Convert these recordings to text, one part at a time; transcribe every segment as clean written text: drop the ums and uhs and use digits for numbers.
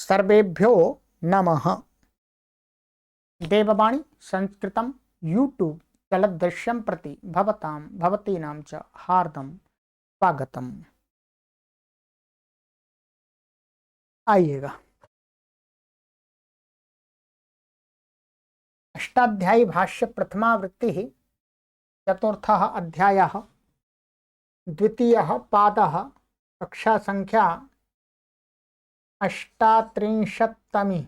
सर्वेभ्यो नमः। देववाणी संस्कृतम यूट्यूब चलदृश्यम प्रति भवतीनां च हार्दं स्वागतम। आइएगा, अष्टाध्यायी भाष्य प्रथमावृत्ति चतुर्थः अध्यायः द्वितीयः पादः कक्षा संख्या 38वीं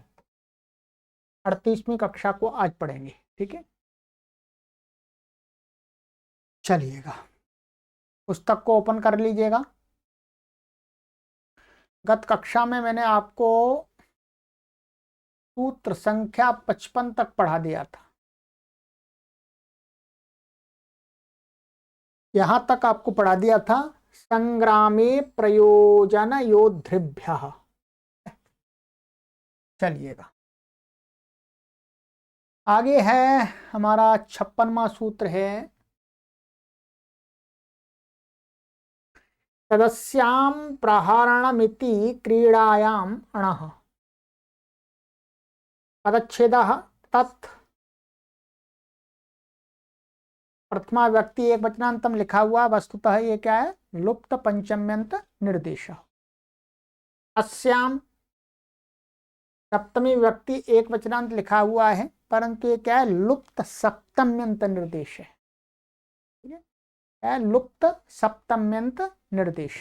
38वीं कक्षा को आज पढ़ेंगे। ठीक है, चलिएगा, पुस्तक को ओपन कर लीजिएगा। गत कक्षा में मैंने आपको सूत्र संख्या 55 तक पढ़ा दिया था। यहां तक आपको पढ़ा दिया था, संग्रामे प्रयोजन योद्धृभ्यः। चलिएगा, आगे है हमारा 56वां सूत्र है, तदस्यां प्रहरणमिति क्रीडायाम् अणः पदच्छेदः तत् प्रथमा व्यक्ति एक वचनांतम लिखा हुआ, वस्तुतः ये क्या है, लुप्त पंचम्यंत निर्देश। अस्याम सप्तमी व्यक्ति एक वचनांत लिखा हुआ है, परंतु ये क्या है, लुप्त सप्तम्यंत निर्देश है। ठीक है, लुप्त सप्तम्यंत निर्देश,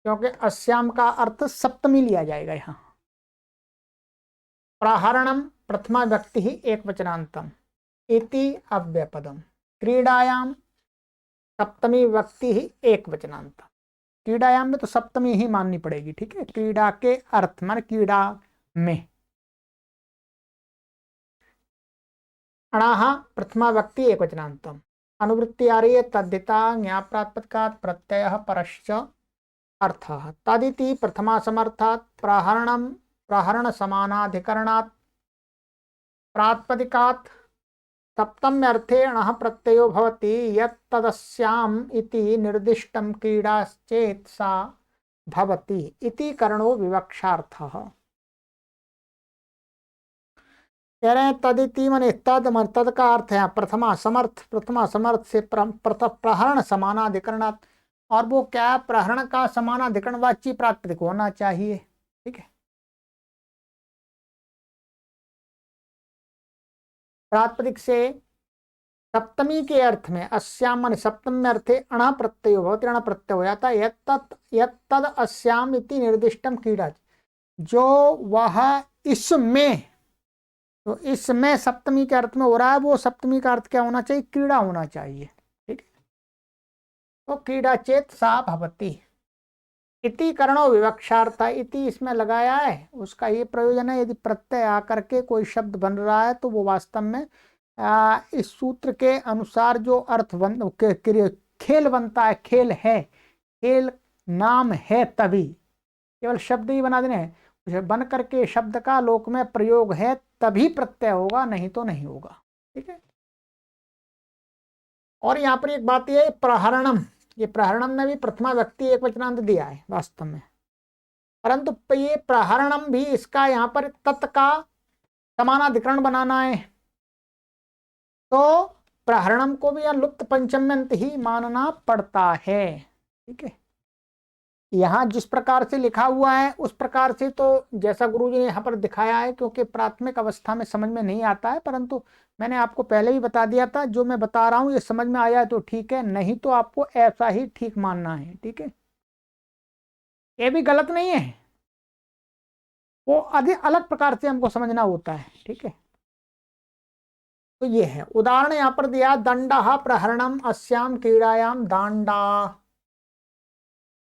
क्योंकि अस्याम का अर्थ सप्तमी लिया जाएगा यहाँ। प्रहरणम प्रथमा व्यक्ति ही एक वचनांतम इति अव्ययपदम, क्रीडायाम सप्तमी व्यक्ति ही एक वचनांतम। क्रीडायाम में तो सप्तमी ही माननी पड़ेगी। ठीक है, क्रीड़ा के अर्थ मान क्रीड़ा में। अणाह प्रथमा व्यक्ति एक वचनांतम, अनुवृत्ति आ रही है तद्धिता ज्ञाप्रात्पत्कात् प्रत्ययः परश्च अर्थः। तदिति प्रथमा समर्थात् प्रहरणम प्रहरण समानाधिकरणात् प्रात्पदिकात् सप्तम्य अर्थे अणः प्रत्ययो भवति यत् तदस्याम् इति निर्दिष्टं क्रीडाश्चेत् सा भवति इति करणो विवक्षार्थः। कह रहे हैं तदिति माने तद का अर्थ है प्रथमा समर्थ, प्रथमा समर्थ से प्रहरण समानाधिकरणात्, और वो क्या, प्रहरण का समानाधिकरणवाची प्रातिपदिक होना चाहिए। ठीक है, प्रातिपदिक से सप्तमी के अर्थ में अस्याम माने सप्तम्य अर्थे अण प्रत्यय भवति, अण प्रत्यय हो जाता है यत्तद अस्याम इति निर्दिष्टम क्रीडा, जो वह इसमें, तो इसमें सप्तमी के अर्थ में हो रहा है, वो सप्तमी का अर्थ क्या होना चाहिए, क्रीड़ा होना चाहिए। ठीक है, तो क्रीड़ा चेत सा भवति इति करणो विवक्षार्थ, इति इसमें लगाया है, उसका ये प्रयोजन है, यदि प्रत्यय आकर के कोई शब्द बन रहा है तो वो वास्तव में इस सूत्र के अनुसार जो अर्थ खेल बनता है, खेल है, खेल नाम है, तभी केवल शब्द ही बना देने हैं, बन करके शब्द का लोक में प्रयोग है तभी प्रत्यय होगा, नहीं तो नहीं होगा। ठीक है, और यहाँ पर एक बात यह, प्रहरणम, ये प्रहरणम में भी प्रथमा व्यक्ति एक वचनांत दिया है वास्तव में, परंतु ये प्रहरणम भी इसका यहाँ पर तत् का समानाधिकरण बनाना है, तो प्रहरणम को भी यहाँ लुप्त पंचम्यंत ही मानना पड़ता है। ठीक है, यहाँ जिस प्रकार से लिखा हुआ है उस प्रकार से तो जैसा गुरुजी ने यहाँ पर दिखाया है, क्योंकि प्राथमिक अवस्था में समझ में नहीं आता है, परंतु मैंने आपको पहले ही बता दिया था, जो मैं बता रहा हूँ ये समझ में आया तो ठीक है, नहीं तो आपको ऐसा ही ठीक मानना है। ठीक है, ये भी गलत नहीं है, वो अधिक अलग प्रकार से हमको समझना होता है। ठीक है, तो ये है उदाहरण यहाँ पर दिया, दंडः प्रहरणम अस्याम क्रीडायाम दांडा।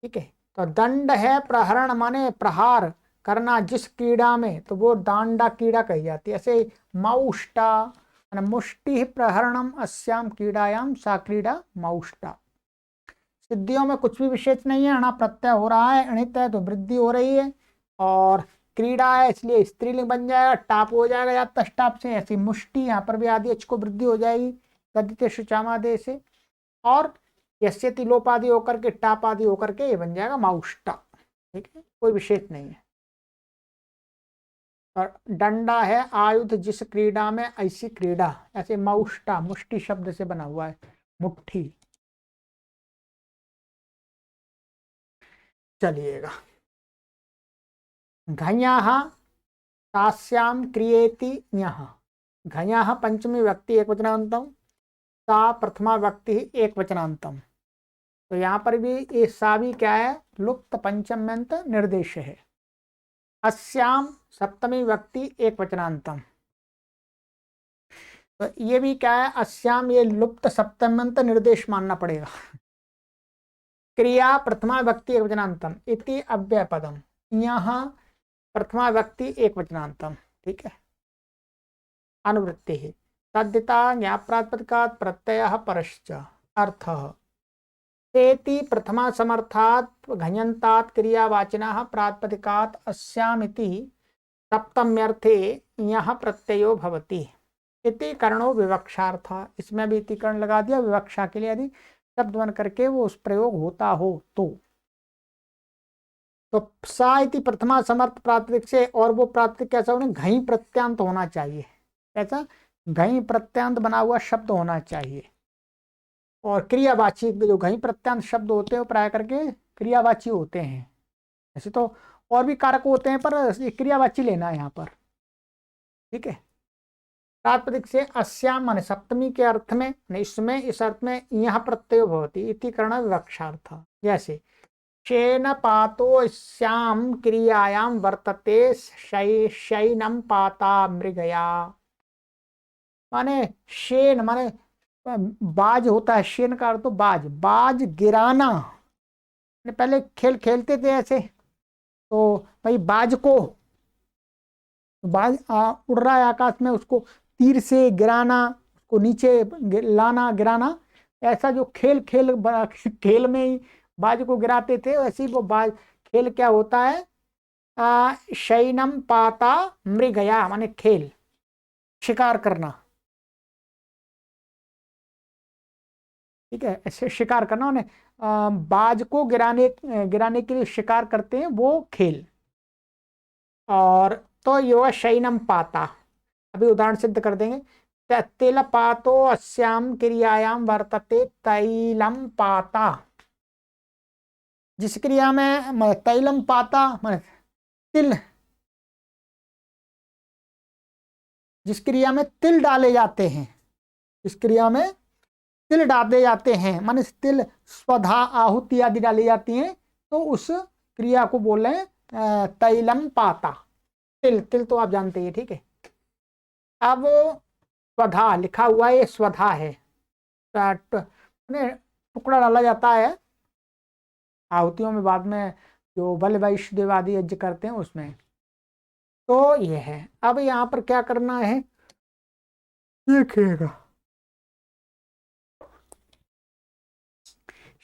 ठीक है, तो दंड है, प्रहरण माने प्रहार करना जिस क्रीड़ा में, तो वो दांडा क्रीड़ा कही जाती है। ऐसे मौष्टा मुष्टि प्रहरणम अस्याम क्रीडायाम सा क्रीड़ा मौष्टा। सिद्धियों में कुछ भी विशेष नहीं है, अणा प्रत्यय हो रहा है, अणित है तो वृद्धि हो रही है, और क्रीड़ा है इसलिए स्त्रीलिंग बन जाएगा, टाप हो जाएगा या तष्टाप से। ऐसी मुष्टि यहाँ पर भी आदि को वृद्धि हो जाएगी तद्धित शुचामादे से, और यस्यति लोप आदि होकर के टाप आदि होकर के ये बन जाएगा मौष्टा। ठीक है, कोई विशेष नहीं है। और डंडा है आयुध जिस क्रीड़ा में ऐसी क्रीड़ा, ऐसे मौष्टा मुष्टि शब्द से बना हुआ है, मुट्ठी। चलिएगा, घञः तास्याम क्रियेति ञः। घञः पंचमी व्यक्ति एक वचनांतम, सा प्रथमा व्यक्ति एक वचनांतम। तो यहाँ पर भी ये सा भी क्या है, लुप्त पंचम्यंत निर्देश है। अस्याम सप्तमी व्यक्ति एक वचनांतम, तो ये भी क्या है, अस्याम ये लुप्त सप्तम्यंत निर्देश मानना पड़ेगा। क्रिया प्रथमा व्यक्ति एक वचनांतम इति अव्यय पदम, यहाँ प्रथमा व्यक्ति एक वचनांतम, ठीक है। अनुवृत्ति है तद्दिता ज्ञाप्रातिपदिकात् प्रत्ययः परश्च अर्थः तेति प्रथमा समर्थात् घञन्तात् क्रियावाचिनः प्रातिपदिकात् अस्यामिति सप्तम्यर्थे यह प्रत्ययो भवति इति कर्णो विवक्षार्थ। इसमें भी इति कर्ण लगा दिया विवक्षा के लिए, यदि शब्द बन करके वो उस प्रयोग होता हो तो सा इति प्रथमा समर्थ प्रातिपदिक से, और वो प्रातिपदिक कैसा होना, घई प्रत्यांत होना चाहिए। ऐसा घई प्रत्यांत बना हुआ शब्द होना चाहिए। और क्रियावाची, जो घई प्रत्यांत शब्द होते हैं वो प्राय करके क्रियावाची होते हैं। ऐसे तो और भी कारक होते हैं, पर क्रियावाची लेना है यहाँ पर, ठीक है। प्रातिपदिक से अस्याम माने सप्तमी के अर्थ में, इसमें इस अर्थ में यह प्रत्यय भवति इति करण विवक्षार्थ। जैसे शेन पातो श्याम क्रियायाम वर्तते शैनम पाता मृगया, माने शेन माने बाज होता है, शेन का अर्थ तो बाज, बाज गिराना। पहले खेल खेलते थे ऐसे, तो भाई बाज को, बाज उड़ रहा है आकाश में, उसको तीर से गिराना, उसको नीचे लाना गिराना, ऐसा जो खेल खेल में ही बाज को गिराते थे, वैसे ही वो बाज खेल क्या होता है, शैनम पाता मृगया माने खेल, शिकार करना, ठीक है। ऐसे शिकार करना माने बाज को गिराने के लिए शिकार करते हैं, वो खेल। और तो यो शैनम पाता, अभी उदाहरण सिद्ध कर देंगे। तिल पातो अस्याम क्रियायाम वर्तते तैलम पाता, जिस क्रिया में तैलम पाता माने तिल, जिस क्रिया में तिल डाले जाते हैं, इस क्रिया में तिल डाले जाते हैं माने तिल स्वधा आहुति आदि डाली जाती हैं, तो उस क्रिया को बोल रहे हैं तैलम पाता। तिल, तिल तो आप जानते हैं, ठीक है। अब स्वधा लिखा हुआ है, ये स्वधा है, टुकड़ा डाला जाता है आहुतियों में, बाद में जो बल वैष्णदेव आदि यज्ञ करते हैं उसमें। तो ये है। अब यहाँ पर क्या करना है देखिएगा,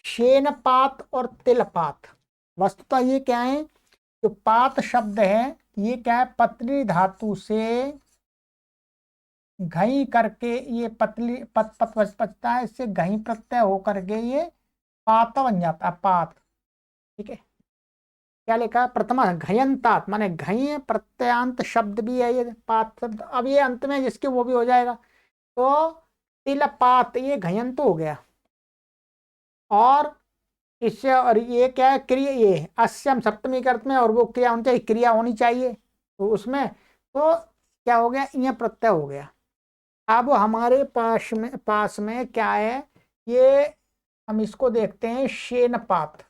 शेनपात और तिलपात, वस्तुतः ये क्या है, जो पात शब्द है ये क्या है, पतली धातु से घई करके ये पतली पत बचता है, इससे घई प्रत्यय होकर के ये पात बन जाता है, पात, ठीक है। क्या लिखा, प्रथमा घयंतात माने घई प्रत्यांत शब्द भी है ये पात शब्द। अब ये अंत में जिसके वो भी हो जाएगा, तो तिलपात ये घयंत हो गया। और इससे, और ये क्या है, क्रिया, ये अस्यम सप्तमी के अर्थ में, और वो क्रिया होनी चाहिए, क्रिया होनी चाहिए, तो उसमें तो क्या हो गया, ये प्रत्यय हो गया। अब हमारे पास में क्या है, ये हम इसको देखते हैं शेनपात,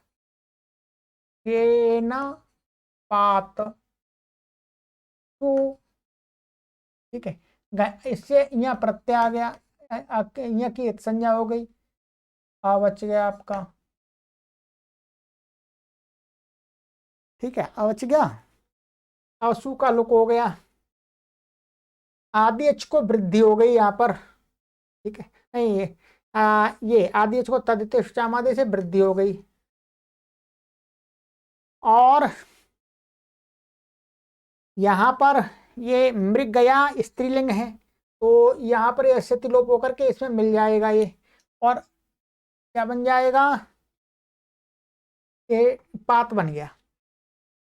शेनपात, तो ठीक है, इससे यहाँ प्रत्यय आ गया, यहाँ की एक संज्ञा हो गई, आ बच गया आपका, ठीक है, आ बच गया, आंसू का लुक हो गया, आदि एच को वृद्धि हो गई यहाँ पर, ठीक है। नहीं ये आदि एच को तदितेष्टामादि से वृद्धि हो गई। और यहाँ पर ये मृग गया स्त्रीलिंग है, तो यहाँ पर ऐसे तिलोप होकर के इसमें मिल जाएगा ये, और क्या बन जाएगा, ये पात बन गया।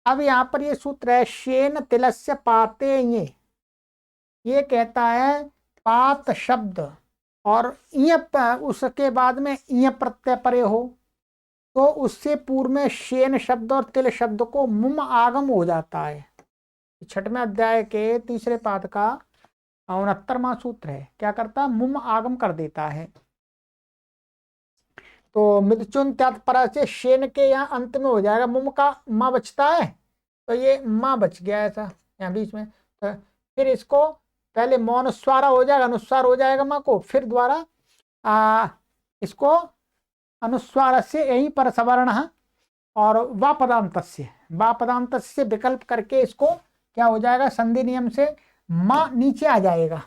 अब यहाँ पर ये सूत्र है शेन तिलस्य पाते, ये कहता है पात शब्द और उसके बाद में इय प्रत्यय परे हो तो उससे पूर्व में शेन शब्द और तिल शब्द को मुम आगम हो जाता है। 6वें अध्याय के 3रे पाद का 69वां सूत्र है, क्या करता है, मुम आगम कर देता है। तो मिदचुन त्यात्पर से शेन के यहाँ अंत में हो जाएगा, मुम का माँ बचता है तो ये माँ बच गया ऐसा यहाँ बीच में। तो फिर इसको पहले मौनुस्वारा हो जाएगा, अनुस्वार हो जाएगा माँ को, फिर द्वारा इसको अनुस्वार से यहीं पर सवर्ण और वापदांत से विकल्प करके इसको क्या हो जाएगा, संधि नियम से माँ नीचे आ जाएगा।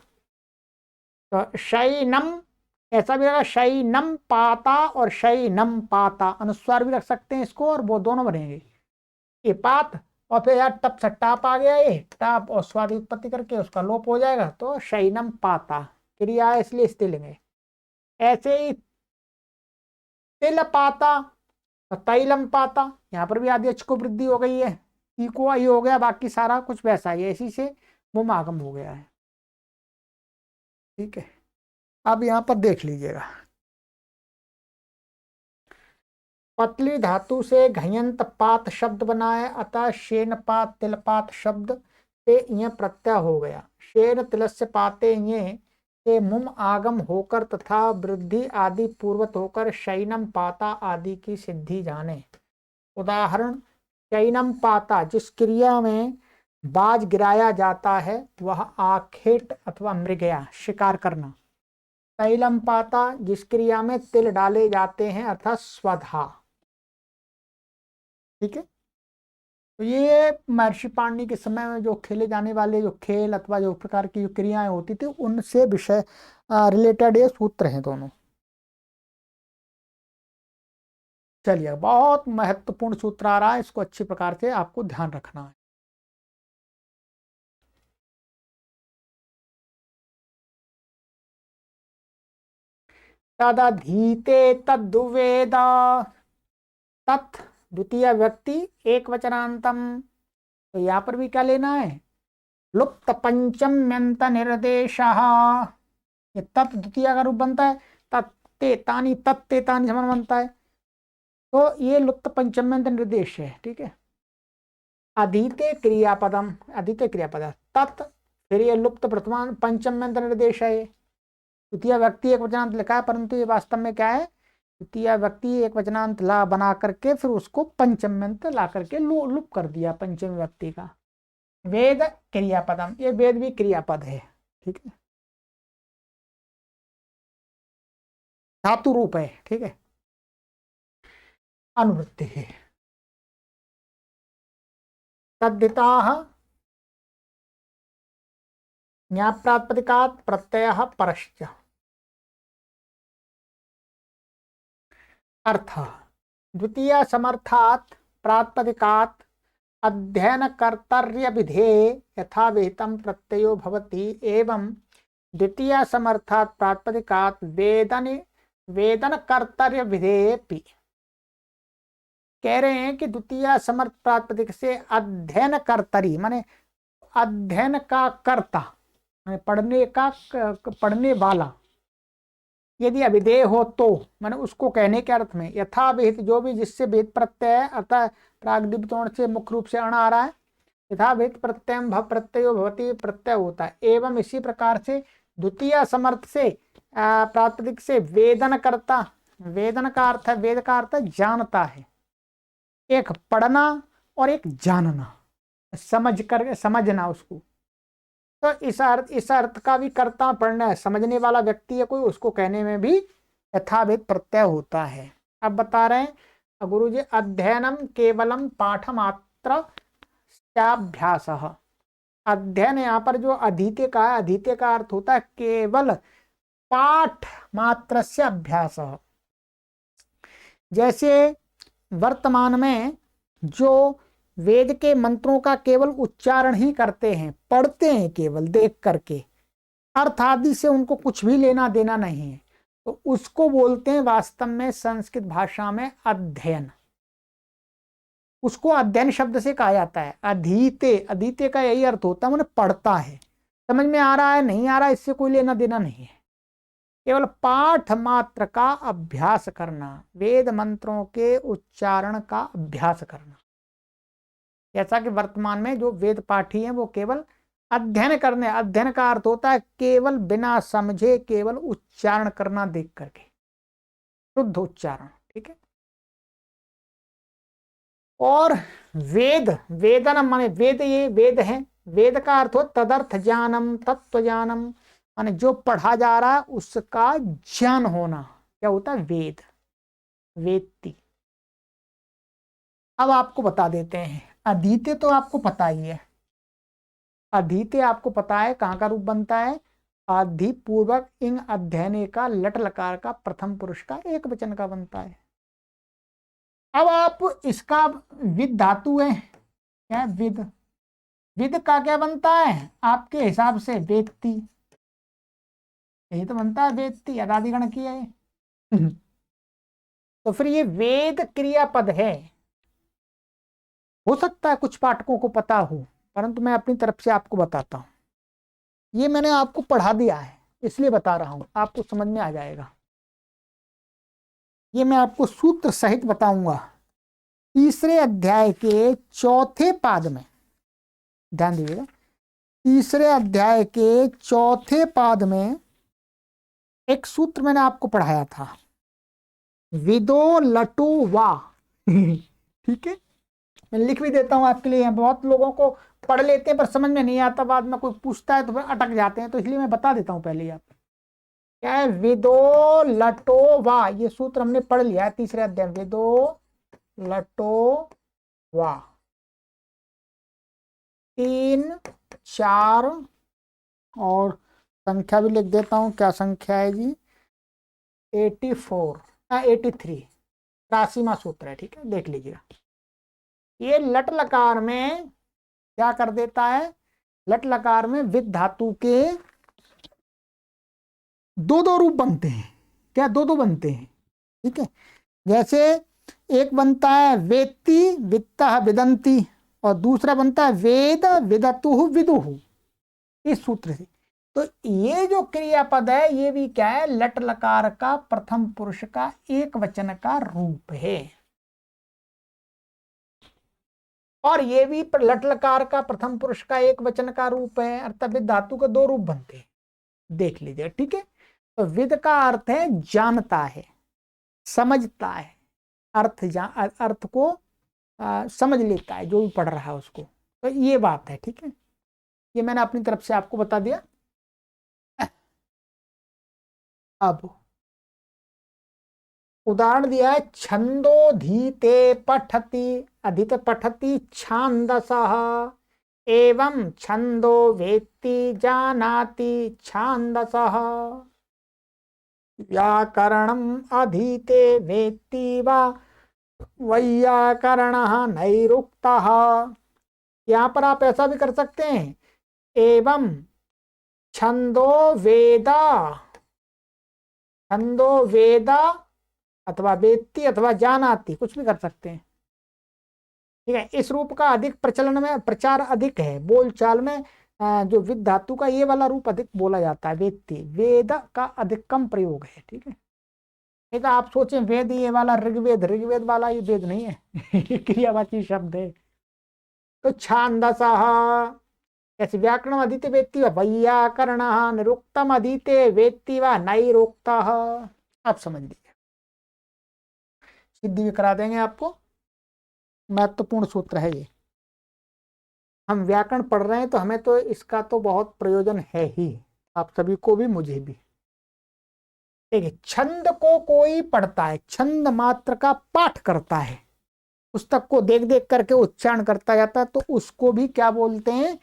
तो शयनम ऐसा भी रहेगा, शयनम पाता और शयनम पाता, अनुस्वार भी रख सकते हैं इसको और वो दोनों बनेंगे। ये पात और फिर यार टप से टाप आ गया, ये टाप और स्वाद उत्पत्ति करके उसका लोप हो जाएगा, तो शयनम पाता क्रिया है इसलिए स्त्रीलिंग है। ऐसे ही तिल पाता, तैलम पाता, यहाँ पर भी आदि अच को वृद्धि हो गई है, ई को आई हो गया, बाकी सारा कुछ वैसा ही है, इसी से मुम आगम हो गया है। ठीक है, अब यहाँ पर देख लीजिएगा, पतली धातु से घयंत पात शब्द बना है, अतः शेन पात तिल पात शब्द से यह प्रत्यय हो गया। शेन तिलस्य पाते ये से मुम आगम होकर तथा वृद्धि आदि पूर्वत होकर शैनम पाता आदि की सिद्धि जाने। उदाहरण, शैनम पाता जिस क्रिया में बाज गिराया जाता है वह आखेट अथवा मृगया शिकार करना। तैलम पाता जिस क्रिया में तिल डाले जाते हैं अर्थात स्वधा। ठीक है, तो ये महर्षि पाणिनि के समय में जो खेले जाने वाले जो खेल अथवा जो प्रकार की जो क्रियाएं होती थी उनसे विषय रिलेटेड ये सूत्र हैं दोनों। चलिए, बहुत महत्वपूर्ण सूत्र आ रहा है, इसको अच्छी प्रकार से आपको ध्यान रखना है। तदधीते तद्वेद, तत् द्वितीय व्यक्ति एक वचनांतम, तो यहाँ पर भी क्या लेना है, लुप्त पंचम्यंत निर्देश। ये तत् द्वितीय का रूप बनता है, तत्तेतानि तत्तेतानि समान बनता है, तो ये लुप्त पंचम्यंत निर्देश है। ठीक है, अधीते क्रियापदम, अधीते क्रियापद तत्, फिर ये लुप्त प्रथमा पंचम्यंत निर्देश है, द्वितीय व्यक्ति एक वचनांत लिखा है परंतु ये वास्तव में क्या है, द्वितीय व्यक्ति एक वचनांत ला बना करके फिर उसको पंचम्यंत ला करके लुप कर दिया पंचम व्यक्ति का। वेद क्रियापदम, ये वेद भी क्रियापद है। ठीक है, धातु रूप है। ठीक है, अनुवृत्ति है। तद्धिता ज्ञाप्रातिपदिकात् प्रत्ययः परश्च। अर्थ, द्वितीय समर्थात् प्रातिपदिकात् अध्ययन कर्तव्य विधे यथा विहितं प्रत्ययो भवति एवं द्वितीय समर्थात् प्रातिपदिकात् वेदन कर्तव्य विधेपि। कह रहे हैं कि द्वितीय समर्थ प्रातिपदिक से अध्ययन कर्तरी माने अध्ययन का कर्ता, पढ़ने का पढ़ने वाला यदि अभिधेय हो तो माने उसको कहने के अर्थ में यथा विहित जो भी जिससे विहित प्रत्यय है, अतः प्रागदिपतोण से मुख्य रूप से अण आ रहा है, यथा विहित प्रत्यय भव प्रत्ययो भवति प्रत्यय होता है। एवं इसी प्रकार से द्वितीय समर्थ से प्रातिपदिक से वेदन करता, वेदन का अर्थ है, वेद का अर्थ जानता है, एक पढ़ना और एक जानना, समझ कर समझना उसको, तो इस अर्थ का भी कर्ता पढ़ना है, समझने वाला व्यक्ति है कोई, उसको कहने में भी यथाविध प्रत्यय होता है। अब बता रहे हैं गुरु जी, अध्ययनम केवलम पाठमात्र अभ्यास। अध्ययन यहाँ पर जो अधीते का है, अधीते का अर्थ होता है केवल पाठ मात्र से अभ्यास। जैसे वर्तमान में जो वेद के मंत्रों का केवल उच्चारण ही करते हैं, पढ़ते हैं केवल देख करके, अर्थ आदि से उनको कुछ भी लेना देना नहीं है, तो उसको बोलते हैं वास्तव में संस्कृत भाषा में अध्ययन। उसको अध्ययन शब्द से कहा जाता है। अधीते, अधीते का यही अर्थ होता है मैंने पढ़ता है। समझ में आ रहा है नहीं आ रहा है इससे कोई लेना देना नहीं है, केवल पाठ मात्र का अभ्यास करना, वेद मंत्रों के उच्चारण का अभ्यास करना। जैसा कि वर्तमान में जो वेद पाठी हैं वो केवल अध्ययन करने, अध्ययन का अर्थ होता है केवल बिना समझे केवल उच्चारण करना देख करके, शुद्ध उच्चारण, ठीक है। और वेद, वेदनम माने वेद, ये वेद है, वेद का अर्थ हो तदर्थ ज्ञानम, तत्व ज्ञानम, माने जो पढ़ा जा रहा है उसका ज्ञान होना, क्या होता है वेद, वेत्ति। अब आपको बता देते हैं, अधीते तो आपको पता ही है, अधीते आपको पता है कहाँ का रूप बनता है, अधिपूर्वक इंग अध्ययने का लट लकार का प्रथम पुरुष का एक वचन का बनता है। अब आप इसका विद धातु है, क्या है विद, विद का क्या बनता है आपके हिसाब से वेत्ति, यही तो बनता है वेत्ति, अदादिगण की है। तो फिर ये वेद क्रियापद है। हो सकता है कुछ पाठकों को पता हो, परंतु मैं अपनी तरफ से आपको बताता हूं। ये मैंने आपको पढ़ा दिया है इसलिए बता रहा हूं, आपको समझ में आ जाएगा। ये मैं आपको सूत्र सहित बताऊंगा। तीसरे अध्याय के चौथे पाद में, ध्यान दीजिएगा, तीसरे अध्याय के चौथे पाद में एक सूत्र मैंने आपको पढ़ाया था, विदो लटो वा। ठीक है, मैं लिख भी देता हूं आपके लिए। बहुत लोगों को पढ़ लेते हैं पर समझ में नहीं आता, बाद में कोई पूछता है तो फिर अटक जाते हैं, तो इसलिए मैं बता देता हूं पहले ही। आप क्या है, विदो लटो वा, ये सूत्र हमने पढ़ लिया है तीसरे अध्याय, विदो लटो वा। 3 4 और संख्या भी लिख देता हूं, क्या संख्या है जी, 84 83, 83वां सूत्र है, ठीक है, देख लीजिएगा। ये लट लकार में क्या कर देता है, लट लकार में विद धातु के दो रूप बनते हैं, क्या दो बनते हैं, ठीक है। जैसे एक बनता है वेत्ति वित्ता विदंती, और दूसरा बनता है वेद विदतु विदुहु, इस सूत्र से। तो ये जो क्रियापद है ये भी क्या है, लट लकार का प्रथम पुरुष का एक वचन का रूप है। और ये भी लट लकार का प्रथम पुरुष का एक वचन का रूप है, अर्थात धातु के 2 रूप बनते हैं, देख लीजिए, ठीक है। तो विद का अर्थ है जानता है, समझता है, अर्थ को समझ लेता है जो भी पढ़ रहा है उसको, तो ये बात है, ठीक है। ये मैंने अपनी तरफ से आपको बता दिया। अब उदाहरण दिया है, छंदोधीते पठति, अधित पठति छांदसः, एवं छंदो वेत्ति जानाति छांदसः, व्याकरणम् अधीते वेत्ति वा वैयाकरणः नैरुक्तः। यहाँ पर आप ऐसा भी कर सकते हैं, एवं छंदो वेदा, छंदो वेदा अथवा वेत्ति अथवा जानाति, कुछ भी कर सकते हैं, ठीक है। इस रूप का अधिक प्रचलन में, प्रचार अधिक है बोलचाल में, जो विद धातु का ये वाला रूप अधिक बोला जाता है, वेत्ति, वेद का अधिक कम प्रयोग है, ठीक है। नहीं तो आप सोचें वेद ये वाला ऋग्वेद, ऋग्वेद वाला ये वेद नहीं है, क्रियावाची शब्द है। तो छांदसः, ऐसे व्याकरण अधीते वेत्ति व वैयाकरण निरुक्तम अधीते वेत्ति व नैरुक्तः, आप समझ लीजिए, सिद्धि भी करा देंगे आपको। महत्वपूर्ण सूत्र है ये, हम व्याकरण पढ़ रहे हैं तो हमें तो इसका तो बहुत प्रयोजन है ही, आप सभी को भी मुझे भी। देखिए, छंद को कोई पढ़ता है, छंद मात्र का पाठ करता है, पुस्तक को देख देख करके उच्चारण करता जाता है, तो उसको भी क्या बोलते हैं,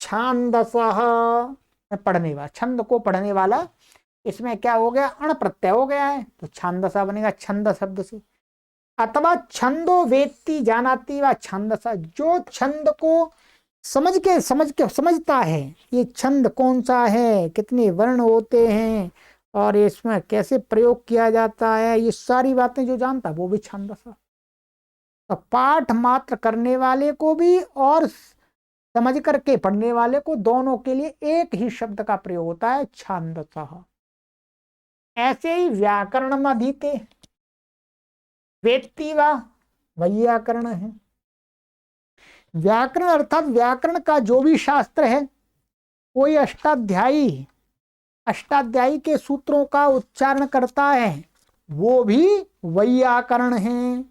छांदसः, पढ़ने वाला, छंद को पढ़ने वाला। इसमें क्या हो गया, अण प्रत्यय हो गया है, तो छांदसा बनेगा छंद शब्द से। अथवा छंदो वेत्ति जानाति व छंदसा, जो छंद को समझता है, ये छंद कौन सा है, कितने वर्ण होते हैं और इसमें कैसे प्रयोग किया जाता है, ये सारी बातें जो जानता है वो भी छंदसा। तो पाठ मात्र करने वाले को भी और समझ करके पढ़ने वाले को, दोनों के लिए एक ही शब्द का प्रयोग होता है, छांदसः। ऐसे ही व्याकरण अधीते वेत्ति वा वैयाकरण है। व्याकरण अर्थात व्याकरण का जो भी शास्त्र है, कोई अष्टाध्यायी के सूत्रों का उच्चारण करता है, वो भी वैयाकरण है।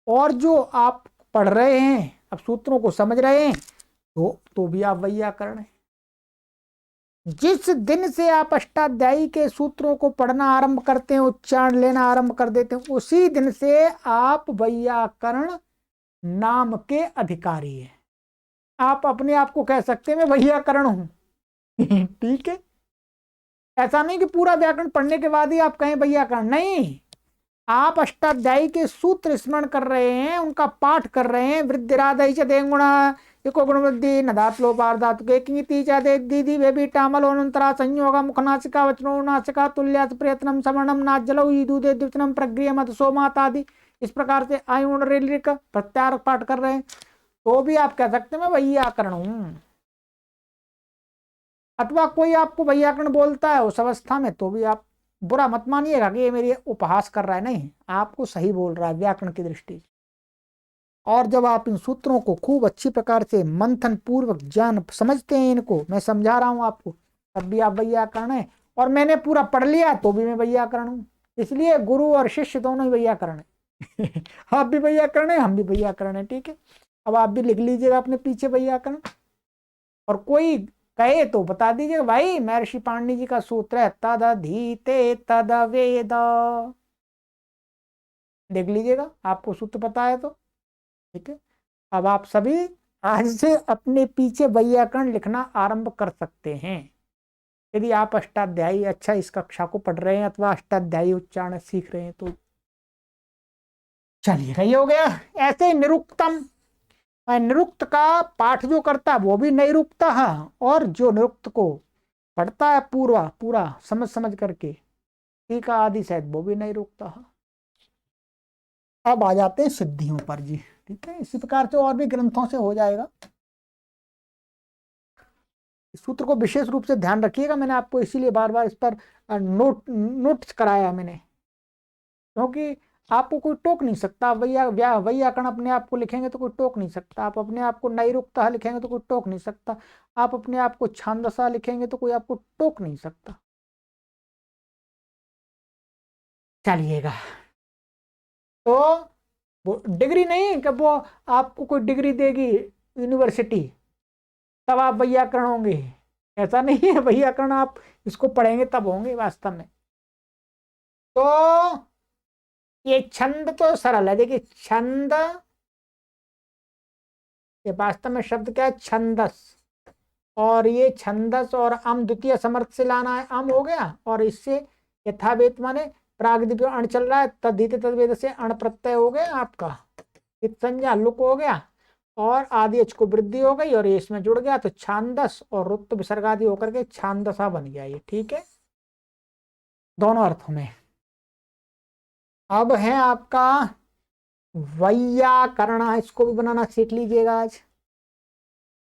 और जो आप पढ़ रहे हैं, अब सूत्रों को समझ रहे हैं, तो भी आप वैयाकरण है। जिस दिन से आप अष्टाध्यायी के सूत्रों को पढ़ना आरंभ करते हैं, उच्चारण लेना आरंभ कर देते हैं, उसी दिन से आप वैयाकरण नाम के अधिकारी हैं। आप अपने आप को कह सकते हैं मैं वैयाकरण हूं। ठीक है, ऐसा नहीं कि पूरा व्याकरण पढ़ने के बाद ही आप कहें वैयाकरण, नहीं। आप अष्टाध्यायी के सूत्र स्मरण कर रहे हैं, उनका पाठ कर रहे हैं। वृद्धिराधि च देगुणा एको गुण वृद्धि नदात लोपार्धात के कीति च दे दीदी वे भी टामल अनंतरा संयोग मुखनासिका वचनो नासिका तुल्यास प्रयत्नम समरणम नाजलौ ईदुदे द्वितनम प्रग्रिय मत सोमात आदि, इस प्रकार से आयुण रेलिक प्रत्यार पाठ कर रहे हैं, तो भी आप कह सकते हैं मैं वैयाकरण हूं। अथवा कोई आपको वैयाकरण बोलता है उस अवस्था में, तो भी आप बुरा मत मानिएगा कि ये मेरी उपहास कर रहा है, नहीं, आपको सही बोल रहा है व्याकरण की दृष्टि। और जब आप इन सूत्रों को खूब अच्छी प्रकार से मंथन पूर्वक ज्ञान समझते हैं, इनको मैं समझा रहा हूं आपको, तब भी आप वैयाकरण है। और मैंने पूरा पढ़ लिया तो भी मैं वैयाकरण हूं। इसलिए गुरु और शिष्य दोनों ही वैयाकरण है। आप भी वैयाकरण है, हम भी वैयाकरण है। ठीक है, अब आप भी लिख लीजिएगा अपने पीछे वैयाकरण। और कोई कहे तो बता दीजिएगा, भाई महर्षि पाणिनि जी का सूत्र है तदधीते तद वेद, देख लीजिएगा, आपको सूत्र पता है तो। ठीक है, अब आप सभी आज से अपने पीछे वैयाकरण लिखना आरंभ कर सकते हैं, यदि आप अष्टाध्यायी अच्छा इस कक्षा को पढ़ रहे हैं अथवा अष्टाध्यायी उच्चारण सीख रहे हैं तो। चलिए, ये हो गया। ऐसे निरुक्तम, निरुक्त का पाठ जो करता है वो भी नैरुक्त है, और जो निरुक्त को पढ़ता है पूरा पूरा समझ समझ करके टीका आदि सहित, वो भी नैरुक्त है। अब आ जाते हैं सिद्धियों पर जी। ठीक है, इसी प्रकार से और भी ग्रंथों से हो जाएगा। इस सूत्र को विशेष रूप से ध्यान रखिएगा, मैंने आपको इसीलिए बार बार इस पर नोट्स कराया मैंने, क्योंकि आपको कोई टोक नहीं सकता। वैयाकरण अपने आप को लिखेंगे तो कोई टोक नहीं सकता, आप अपने आप को नैरुक्तः लिखेंगे तो कोई टोक नहीं सकता, आप अपने आप को छांदसा लिखेंगे तो कोई आपको टोक नहीं सकता। चलिएगा, तो वो डिग्री नहीं कि वो आपको कोई डिग्री देगी यूनिवर्सिटी तब आप वैयाकरण होंगे, ऐसा नहीं है। वैयाकरण आप इसको पढ़ेंगे तब होंगे वास्तव में। तो ये छंद तो सरल है, देखिए छंद, ये वास्तव में शब्द क्या है, छंदस। और ये छंदस और अम द्वितीय समर्थ से लाना है, अम हो गया, और इससे यथावेत माने प्रागदिव्य अण चल रहा है, तद्धित तद्वेद से अण प्रत्यय हो गया आपका, इत संज्ञा लुक हो गया, और आदि अच को वृद्धि हो गई, और ये इसमें जुड़ गया, तो छांदस और रुक्त विसर्ग आदि होकर के छांदसा बन गया ये। ठीक है, दोनों अर्थों में। अब है आपका वैयाकरण, इसको भी बनाना सीख लीजिएगा आज।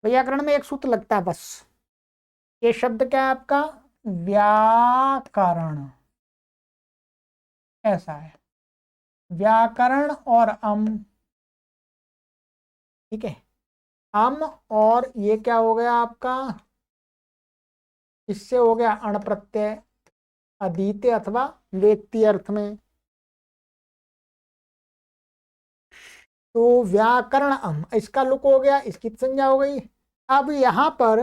वैयाकरण में एक सूत्र लगता है बस। ये शब्द क्या है आपका, व्याकरण, ऐसा है, व्याकरण और अम। ठीक है, अम और ये क्या हो गया आपका, इससे हो गया अण प्रत्यय, अधीते अथवा वेत्ति अर्थ में। तो व्याकरण अम, इसका लुक हो गया, इसकी संज्ञा हो गई। अब यहां पर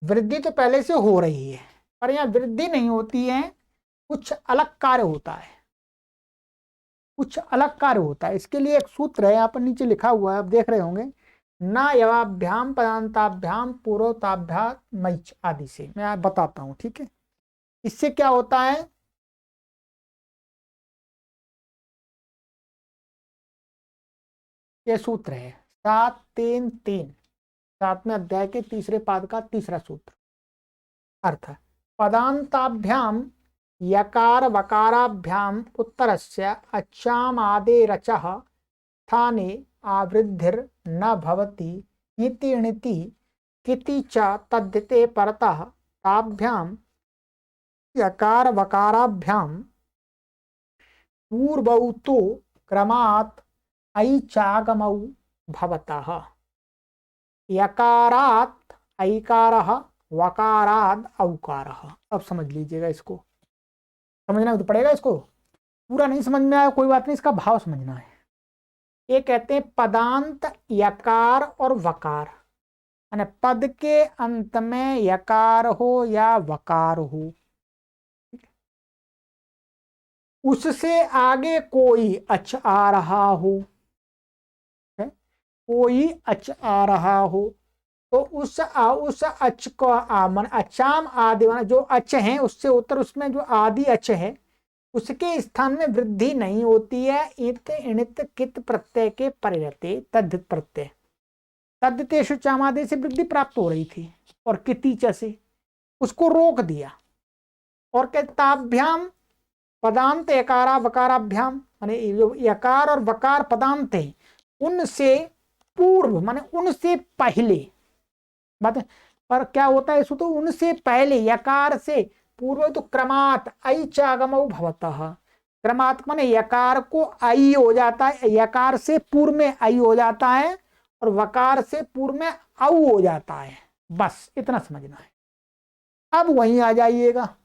वृद्धि तो पहले से हो रही है, पर यहां वृद्धि नहीं होती है, कुछ अलग कार्य होता है, कुछ अलग कार्य होता है। इसके लिए एक सूत्र है, यहाँ पर नीचे लिखा हुआ है, आप देख रहे होंगे, ना यवाभ्याम पदांताभ्याम पूर्वताभ्याम मैच आदि से मैं आप बताता हूं। ठीक है, इससे क्या होता है, ये सूत्र है 7-3-3, 7वें अध्याय के तीसरे पाद का तीसरा सूत्र। अर्थ है पदांताभ्याम यकार वकाराभ्याम उत्तरस्य अच्छामादेरचः स्थाने आवृद्धिर न भवति इति णिति किति च तद्धिते परतः ताभ्याम यकार वकाराभ्याम पूर्वौ तो क्रमात् ऐचागमौ भवतः। यकारात् ऐकारः वकाराद औकारः। अब समझ लीजिएगा, इसको समझना तो पड़ेगा, इसको पूरा नहीं समझ में आया कोई बात नहीं, इसका भाव समझना है। ये कहते हैं पदांत यकार और वकार, यानी पद के अंत में यकार हो या वकार हो, उससे आगे कोई अच आ रहा हो, कोई अच आ रहा हो, तो उस अच को मन अचाम आदि जो अच है उससे उत्तर उसमें जो आदि अच है उसके स्थान में वृद्धि नहीं होती है। इत इणित कित प्रत्यय के परिरते तद्धित प्रत्यय, तद्धितेषु चामादि से वृद्धि प्राप्त हो रही थी और कितीच से उसको रोक दिया और कहताभ्याम पदांत यकारा वकाराभ्याम, माने यकार और वकार पदांत है उनसे पूर्व माने उनसे पहले बात, पर क्या होता है इसको, तो उनसे पहले यकार से पूर्व तो क्रमात् ऐचागमौ भवतः। क्रमात् माने यकार को आई हो जाता है, यकार से पूर्व में आई हो जाता है और वकार से पूर्व में औ हो जाता है, बस इतना समझना है। अब वहीं आ जाइएगा,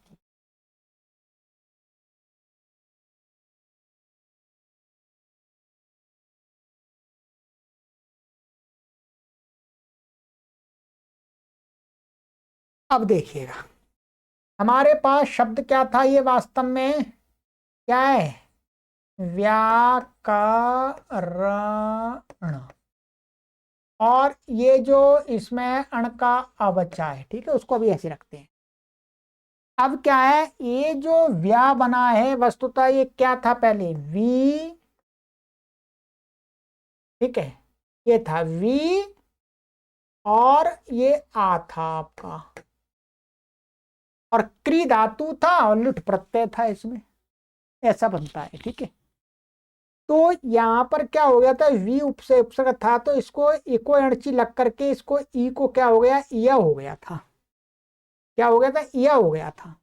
अब देखिएगा हमारे पास शब्द क्या था, ये वास्तव में क्या है, व्याकरण, और ये जो इसमें अण का अवचा है, ठीक है, उसको भी ऐसे रखते हैं। अब क्या है, ये जो व्या बना है वस्तुतः ये क्या था, पहले वी, ठीक है, ये था वी और ये आ था आपका, और क्री धातु था और लुट प्रत्यय था, इसमें ऐसा बनता है, ठीक है। तो यहां पर क्या हो गया था, वी उपसे उपसर्ग था तो इसको इको अणची लग करके इसको ई को क्या हो गया, या हो गया था, क्या हो गया था, या हो गया था।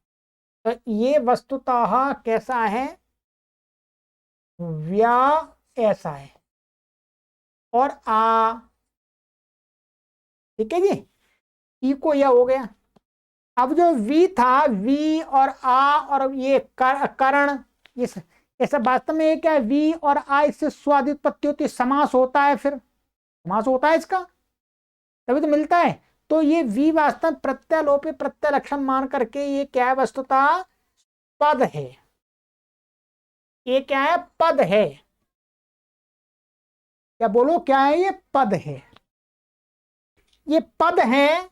तो ये वस्तुतः कैसा है, व्या ऐसा है और आ, ठीक है जी, ई को या हो गया। अब जो वी था, वी और आ और ये करण, ये ऐसा वास्तव में क्या है, वी और आ इससे स्वादि उत्पत्ति होती है, समास होता है, फिर समास होता है इसका तभी तो मिलता है। तो ये वी वास्तव प्रत्यलोपी प्रत्यय लक्षण मान करके ये क्या है, वस्तुतः पद है, ये क्या है, पद है, क्या बोलो क्या है, ये पद है, ये पद है।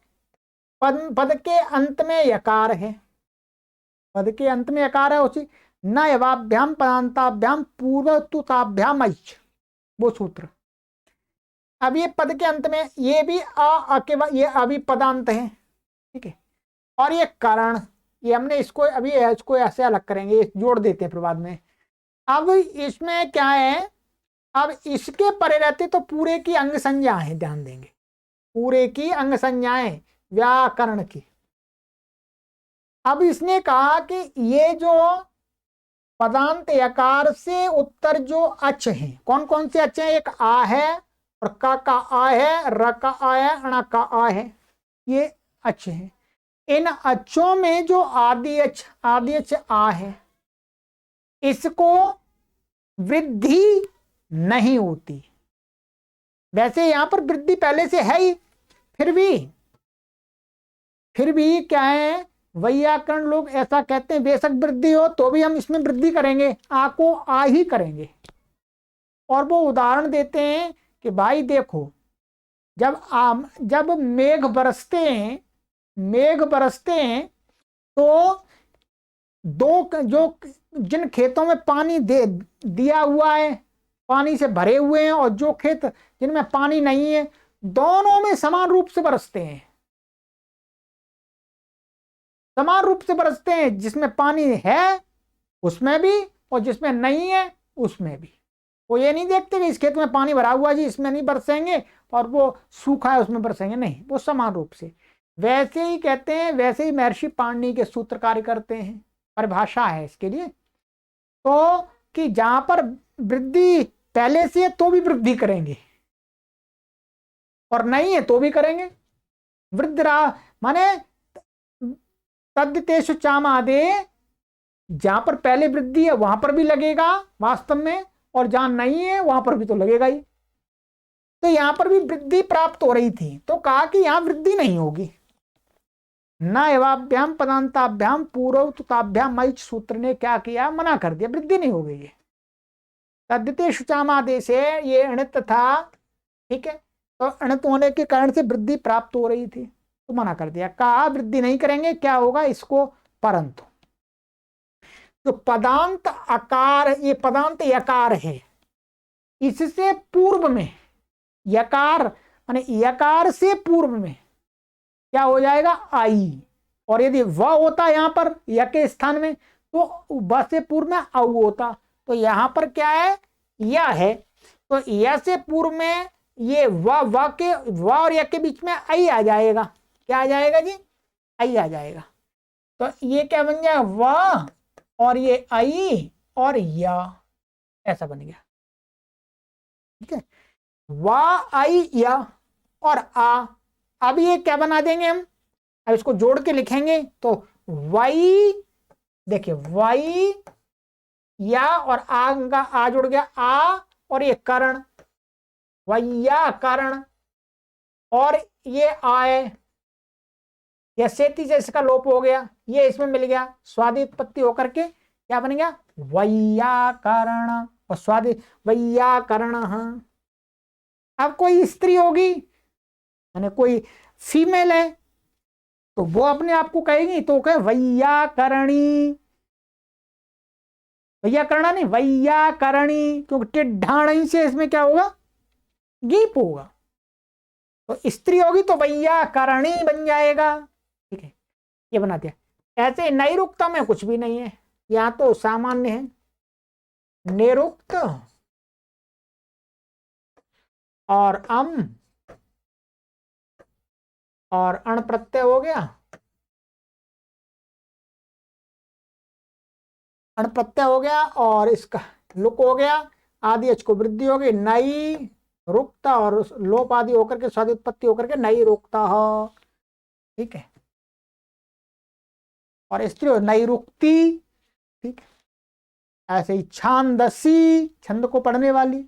पद के अंत में यकार है, पद के अंत में यकार है, उसी न यवाभ्याम पदांताभ्याम पूर्वतुताभ्याम ऐच, वो सूत्र। अब ये पद के अंत में ये भी ये अभी पदांत है, ठीक है, और ये कारण, ये हमने इसको अभी इसको ऐसे अलग करेंगे, जोड़ देते हैं फिर बाद में। अब इसमें क्या है, अब इसके परे रहते तो पूरे की अंग संज्ञा है, ध्यान देंगे, पूरे की अंग संज्ञाएं व्याकरण की। अब इसने कहा कि ये जो पदांत यकार से उत्तर जो अच हैं, कौन कौन से अच हैं, एक आ है और का आ है, र का आ है, अण का आ है, ये अच है। इन अच्छों में जो आदि अच आ है, इसको वृद्धि नहीं होती, वैसे यहां पर वृद्धि पहले से है ही, फिर भी क्या है, वैयाकरण लोग ऐसा कहते हैं, बेशक वृद्धि हो तो भी हम इसमें वृद्धि करेंगे, आ को आ ही करेंगे। और वो उदाहरण देते हैं कि भाई देखो, जब मेघ बरसते हैं तो जो जिन खेतों में पानी दिया हुआ है, पानी से भरे हुए हैं, और जो खेत जिनमें पानी नहीं है, दोनों में समान रूप से बरसते हैं, समान रूप से बरसते हैं, जिसमें पानी है उसमें भी और जिसमें नहीं है उसमें भी। वो ये नहीं देखते कि इस खेत में पानी भरा हुआ जी इसमें नहीं बरसेंगे और वो सूखा है उसमें बरसेंगे, नहीं, वो समान रूप से। वैसे ही कहते हैं, वैसे ही महर्षि पाणिनि के सूत्र कार्य करते हैं। परिभाषा है इसके लिए तो, कि जहां पर वृद्धि पहले से है तो भी वृद्धि करेंगे और नहीं है तो भी करेंगे। वृद्ध रहा माने तद्देशु चाम आदे, जहां पर पहले वृद्धि है वहां पर भी लगेगा वास्तव में, और जहां नहीं है वहां पर भी तो लगेगा ही। तो यहां पर भी वृद्धि प्राप्त हो रही थी तो कहा कि यहां वृद्धि नहीं होगी। न एवाभ्याम पदांताभ्याम पूर्व तुताभ्याम मई सूत्र ने क्या किया, मना कर दिया, वृद्धि नहीं हो गई है। तद्दिते शुचामादेश है, ये अणित था, ठीक है, तो अणित होने के कारण से वृद्धि प्राप्त हो रही थी तो मना कर दिया, कहा वृद्धि नहीं करेंगे, क्या होगा इसको, परंतु जो पदांत आकार, ये पदांत यकार है, इससे पूर्व में यकार माने यकार से पूर्व में क्या हो जाएगा, आई। और यदि व होता यहां पर य के स्थान में तो व से पूर्व में औ होता, तो यहां पर क्या है, या है, तो य से पूर्व में ये व के व और य के बीच में आई आ जाएगा। क्या आ जाएगा जी, आई आ जाएगा। तो ये क्या बन जाएगा, व और ये आई और या, ऐसा बन गया, ठीक है, व आई या और आ। अब ये क्या बना देंगे हम, अब इसको जोड़ के लिखेंगे तो वाई, देखिए वाई या और आ जुड़ गया, आ और ये करण, वैया करण, और ये आए, या सेती से इसका लोप हो गया, ये इसमें मिल गया, स्वादि उत्पत्ति होकर के क्या बन गया, वैयाकरण, और स्वादि वैयाकरण। अब कोई स्त्री होगी यानी कोई फीमेल है तो वो अपने आप को कहेगी तो कहे वैयाकरणी, वैयाकरणा नहीं वैयाकरणी, क्योंकि टिड्ढाणी से इसमें क्या होगा, गीप होगा, तो स्त्री होगी तो वैयाकरणी बन जाएगा, ठीक है, ये बना दिया। ऐसे नैरुक्ता में कुछ भी नहीं है, यहाँ तो सामान्य है, निरुक्त और और अण प्रत्यय हो गया, अण प्रत्यय हो गया और इसका लुक हो गया, आदि अच को वृद्धि हो गई, नई रुकता और लोप आदि होकर के स्वादि उत्पत्ति होकर के नई रुकता हो, ठीक है, और स्त्री नई रुकती, ठीक है, ऐसे ही छांदसी, छंद को पढ़ने वाली,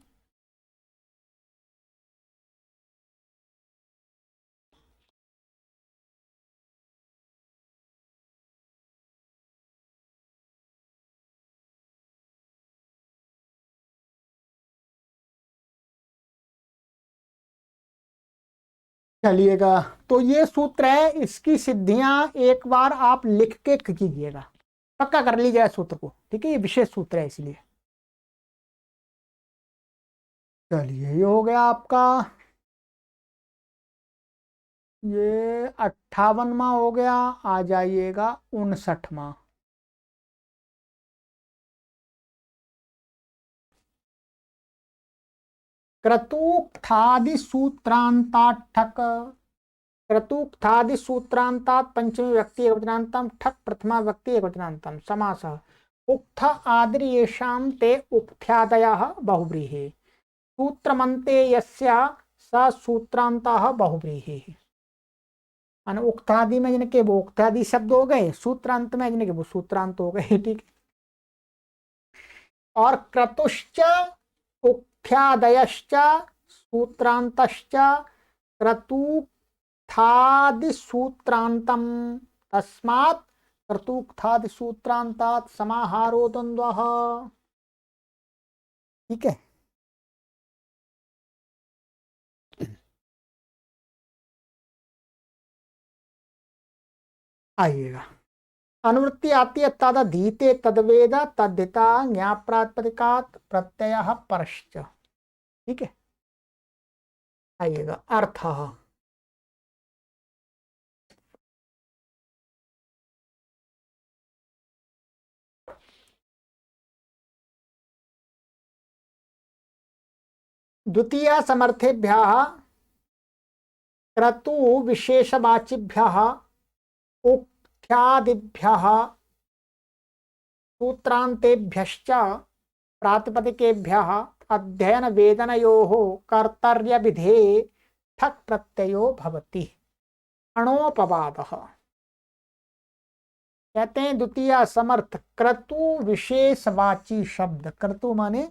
चलिएगा। तो ये सूत्र है, इसकी सिद्धियां एक बार आप लिख के कीजिएगा, पक्का कर लीजिएगा सूत्र को, ठीक है, ये विशेष सूत्र है इसलिए। चलिए ये हो गया आपका, ये 58वां हो गया, आ जाइएगा 59वां। क्रतुक्थादि सूत्रांताठक, क्रतुक्थादि सूत्रांतात पंचमी व्यक्ति एकवचनांतम ठक प्रथमा व्यक्ति एकवचनांतम समासः उक्थ आदि येषां ते उक्थ्यादयः बहुव्रीहि सूत्रमन्ते यस्य स सूत्रांतः बहुव्रीहि। मान उक्तादि में जिनके वो उक्तादि शब्द हो गए, सूत्रांत में जिनके वो सूत्रांत हो गए, ठीक है। और क्रतुश्च उक्थ्यादयश्च सूत्रांतश्च क्रतुक्थादि सूत्रांतम तस्मात् क्रतुक्थादि सूत्रांतात् समाहारो द्वंद्वः, ठीक है। आइएगा, अनुवृत्ति आती है, तद धीते तदवेद तद्धिता ज्ञाप्रातिपदिकात् प्रत्ययः परश्च, ठीक है। आइएगा, अर्थ द्वितीय समर्थेभ्यः क्रतु विशेषवाचिभ्यः उक्थ्यादिभ्यः सूत्रान्तेभ्यश्च प्रातिपदिकेभ्यः अध्ययन वेदनयोः कर्तर्य विधे ठक् प्रत्ययो भवति। अणोपवादः कहते हैं द्वितीय समर्थ क्रतु विशेषवाची शब्द। क्रतु माने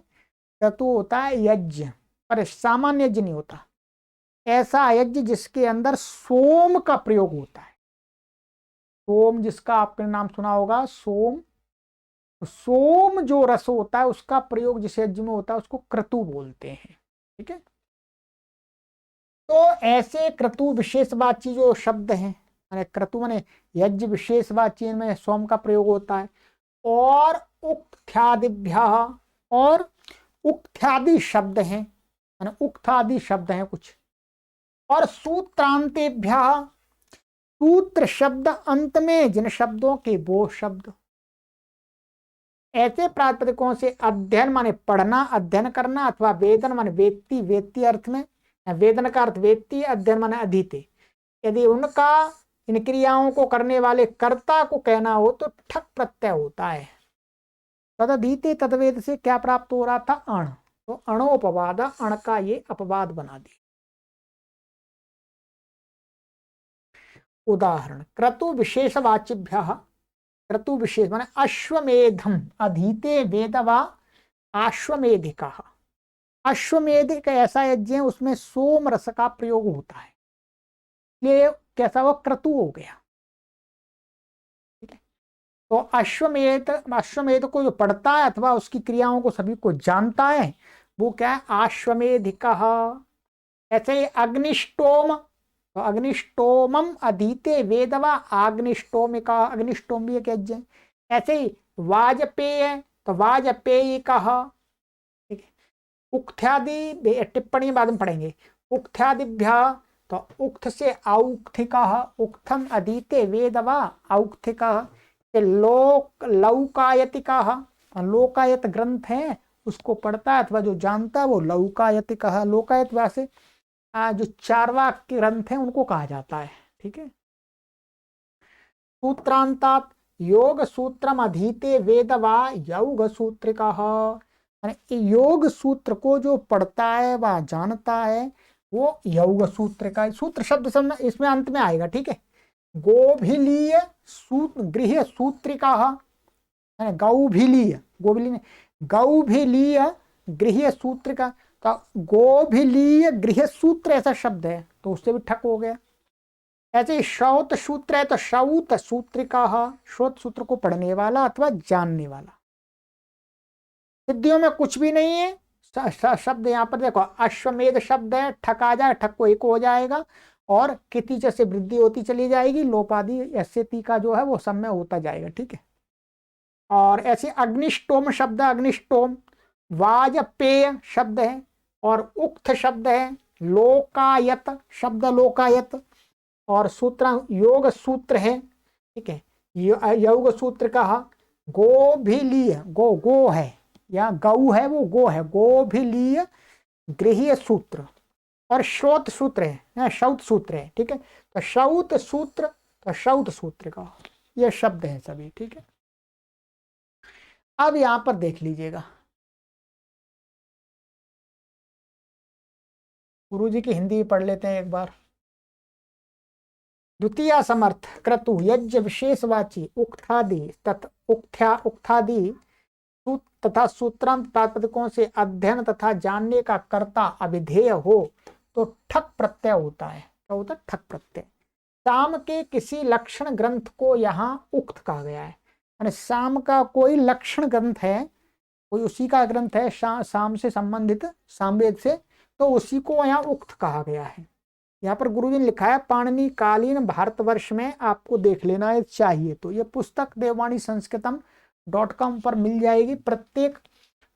क्रतु होता है यज्ञ, पर सामान्य यज्ञ नहीं होता, ऐसा यज्ञ जिसके अंदर सोम का प्रयोग होता है। सोम जिसका आपने नाम सुना होगा, सोम, सोम जो रस होता है उसका प्रयोग जिस यज्ञ में होता है उसको क्रतु बोलते हैं। ठीक है, तो ऐसे क्रतु विशेषवाची जो शब्द हैं, माने क्रतु माने यज्ञ विशेषवाची में सोम का प्रयोग होता है, और उक्थ्यादिभ्य, और उक्थ्यादि शब्द हैं, माने उक्थादि शब्द हैं कुछ, और सूत्रांतेभ्य, सूत्र शब्द अंत में जिन शब्दों के वो शब्द। ऐसे प्रातिपदिकों से अध्ययन माने पढ़ना, अध्ययन करना, अथवा वेदन माने वेत्ती, वेत्ती अर्थ में, वेदन का अर्थ वेत्ती, अध्ययन माने अधीते, यदि उनका इन क्रियाओं को करने वाले कर्ता को कहना हो तो ठक प्रत्यय होता है। तदधीते तदवेद से क्या प्राप्त हो रहा था? अण, तो अणोपवाद, अण का ये अपवाद बना दी। उदाहरण क्रतु विशेषवाचिभ्य, क्रतु विशेष माने अश्वमेधम अधीते वेदवा अश्वमेधिका। अश्वमेधिक ऐसा यज्ञ है उसमें सोम रस का प्रयोग होता है, ये कैसा वो क्रतु हो गया। ठीक है, तो अश्वमेध, अश्वमेध को जो पढ़ता है अथवा उसकी क्रियाओं को सभी को जानता है वो क्या है? अश्वमेधिका। ऐसे ही अग्निष्टोम, तो अग्निष्टोमम अधीते वेदवा अग्निष्टोमिका, अग्निष्टोम भी एक यज्ञ है। ऐसे ही वाजपेय, तो वाजपेयिका। ठीक है, उक्थ्यादि टिप्पणी बाद में पढ़ेंगे। उक्थ्यादिभ्य, तो उक्थ से औक्थिका, उक्थम अधीते वेदवा औक्थिका। लोक लौकायतिका, लोकायत ग्रंथ है उसको पढ़ता है अथवा जो जानता है वो लौकायतिका। लोकायत वैसे जो चारवाक के ग्रंथ हैं उनको कहा जाता है। ठीक है, सूत्रांतात योग सूत्रम अधीते वेदवा योग सूत्रिका। योग सूत्र को जो पढ़ता है वह जानता है वो योग सूत्र का। सूत्र शब्द सब इसमें अंत में आएगा। ठीक है, गोभिलीय गृह सूत्रिका, गौभिलीय, गोभिलीय गौभिलीय गृह सूत्रिका, तो गोभिलीय गृह सूत्र ऐसा शब्द है तो उससे भी ठक हो गया। ऐसे ही श्रौत सूत्र है तो श्रौत सूत्रिका, श्रोत सूत्र को पढ़ने वाला अथवा जानने वाला। सिद्धियों में कुछ भी नहीं है, शब्द यहाँ पर देखो अश्वमेध शब्द है, ठक आ जाए, ठक को एक हो जाएगा, और किति जैसे वृद्धि होती चली जाएगी, लोपादि ऐसे ती का जो है वो समय होता जाएगा। ठीक है, और ऐसे अग्निष्टोम शब्द, अग्निष्टोम, वाजपेय शब्द है, और उक्त शब्द है, लोकायत शब्द, लोकायत, और सूत्र योग सूत्र है। ठीक है, योग सूत्र कहा। गोभिलीय, गो है या गौ है, वो गो है, गोभिलीय गृह सूत्र, और श्रोत सूत्र है, शौत सूत्र है। ठीक है, तो शौत सूत्र, तो शौत सूत्र का ये शब्द है सभी। ठीक है, अब यहां पर देख लीजिएगा, गुरु जी की हिंदी पढ़ लेते हैं एक बार। द्वितीय समर्थ क्रतु यज्ञ विशेषवाची उक्थादि उक्थादि तथा सूत्रांत प्रातिपदिकों से अध्ययन तथा जानने का कर्ता अभिधेय हो तो ठक प्रत्यय होता है। क्या होता है? ठक प्रत्यय। साम के किसी लक्षण ग्रंथ को यहाँ उक्त कहा गया है, यानी साम का कोई लक्षण ग्रंथ है, कोई उसी का ग्रंथ है साम से संबंधित, सामवेद से, तो उसी को यहाँ उक्त कहा गया है। यहाँ पर गुरुजी ने लिखा है पाणिनि कालीन भारतवर्ष में, आपको देख लेना है चाहिए तो ये पुस्तक देववाणी संस्कृतम.com पर मिल जाएगी। प्रत्येक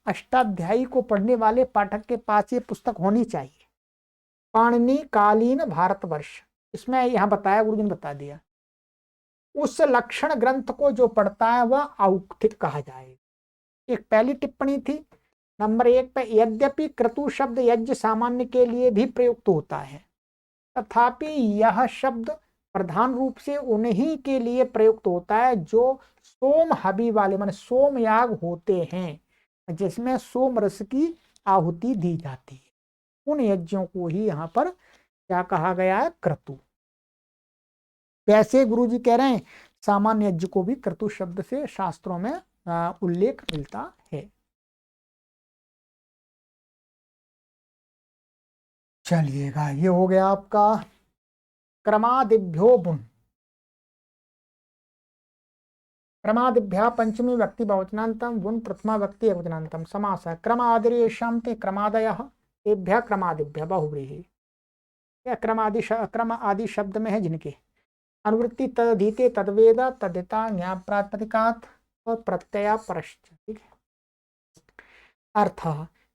अष्टाध्यायी को पढ़ने वाले पाठक के पास ये पुस्तक होनी चाहिए, पाणिनि कालीन भारतवर्ष। इसमें यहाँ बताया, गुरुजी ने बता दिया, उस लक्षण ग्रंथ को जो पढ़ता है वह औक्थिक कहा जाएगा। एक पहली टिप्पणी थी नंबर 1 पे, यद्यपि क्रतु शब्द यज्ञ सामान्य के लिए भी प्रयुक्त होता है, तथापि यह शब्द प्रधान रूप से उन्हीं के लिए प्रयुक्त होता है जो सोम हवि वाले, माने सोम याग होते हैं जिसमें सोम रस की आहुति दी जाती है, उन यज्ञों को ही यहाँ पर क्या कहा गया है, क्रतु। वैसे गुरु जी कह रहे हैं सामान्य यज्ञ को भी क्रतु शब्द से शास्त्रों में उल्लेख मिलता है। चलिएगा, ये हो गया आपका क्रमादिभ्यो बुन। क्रमादिभ्या पंचमी व्यक्ति बहुवचनांतम बुन प्रथमा व्यक्ति एकवचनांतम समास है। क्रमादिरेषां ते क्रमादयः तेभ्यः क्रमादिभ्यः बहुव्रीहि। क्रम आदि शब्द में है जिनके अनुवृत्ति तदधीते तद्वेद तद्धिता ज्ञाप प्रातिपदिकात् और प्रत्यय परश्च। ठीक है, अर्थ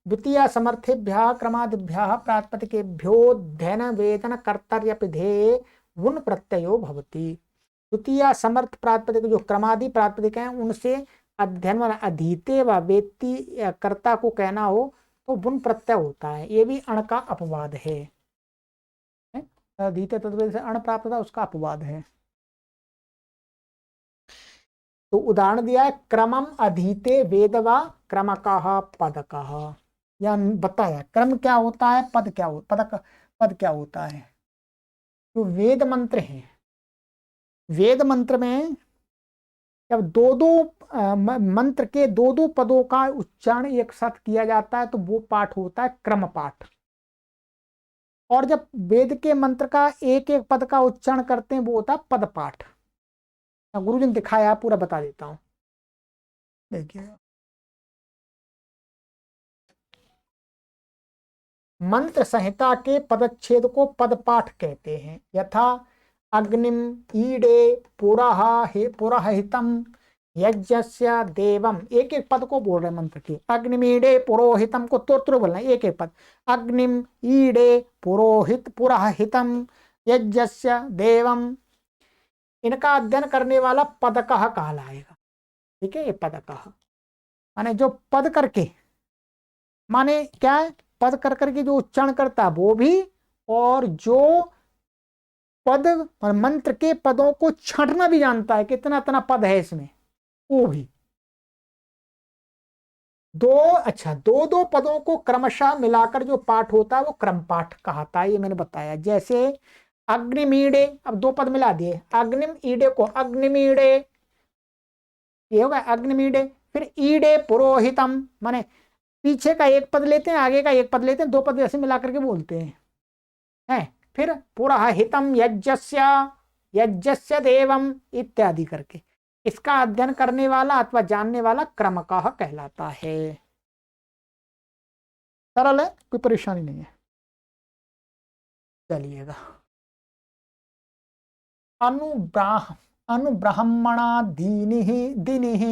द्वितीय समर्थेभ्यः क्रमादिभ्यः प्रातिपदिकेभ्योऽध्ययन वेदन कर्तर्यपिधेये वुन् प्रत्ययो भवति। द्वितीय समर्थ प्रातिपदिक जो क्रमादि प्रातिपदिक हैं उनसे अध्ययन वाला अधीते व वेत्ती कर्ता को कहना हो तो वुन् प्रत्यय होता है, ये भी अण का अपवाद है। अधीते तद्वेद से अण प्राप्त था, उसका अपवाद है। तो उदाहरण दिया है, क्रमम अधीते वेद व क्रमकः पदकः, या बताया क्रम क्या होता है, पद क्या पद क्या होता है। जो वेद मंत्र हैं, वेद मंत्र में जब दो दो मंत्र के दो दो पदों का उच्चारण एक साथ किया जाता है तो वो पाठ होता है क्रम पाठ। और जब वेद के मंत्र का एक एक पद का उच्चारण करते हैं वो होता है पद पाठ। गुरु जी ने दिखाया, पूरा बता देता हूं, देखिए। मंत्र संहिता के पदच्छेद को पद पाठ कहते हैं। यथा अग्निम ईडे पुरोहितम यज्ञस्य देवम, एक एक पद को बोल रहे मंत्र की। अग्निमीडे पुरोहितम को तुरंत बोलना है, एक एक पद। अग्निम ईडे पुरोहितम यज्ञस्य देवम, इनका अध्ययन करने वाला पदकः कहलाएगा। ठीक है, ये पदकः माने जो पद करके, माने क्या है, पद कर करके जो उच्चारण करता है वो भी, और जो पद और मंत्र के पदों को छंटना भी जानता है, कितना इतना पद है इसमें, वो भी। दो दो पदों को क्रमशः मिलाकर जो पाठ होता है वो क्रम पाठ कहता है, ये मैंने बताया। जैसे अग्निमीडे, अब दो पद मिला दिए, अग्निम ईडे को अग्निमीडे, ये होगा अग्निमीडे। फिर ईडे पुरोहितम, माने पीछे का एक पद लेते हैं, आगे का एक पद लेते हैं, दो पद ऐसे मिलाकर के बोलते हैं। फिर पुरोहितम यज्ञस्य, यज्ञस्य देवम इत्यादि करके, इसका अध्ययन करने वाला अथवा जानने वाला क्रमकः कहलाता है। सरल है, कोई परेशानी नहीं है। चलिएगा, अनुब्राह्मणादीनिः दिनिः,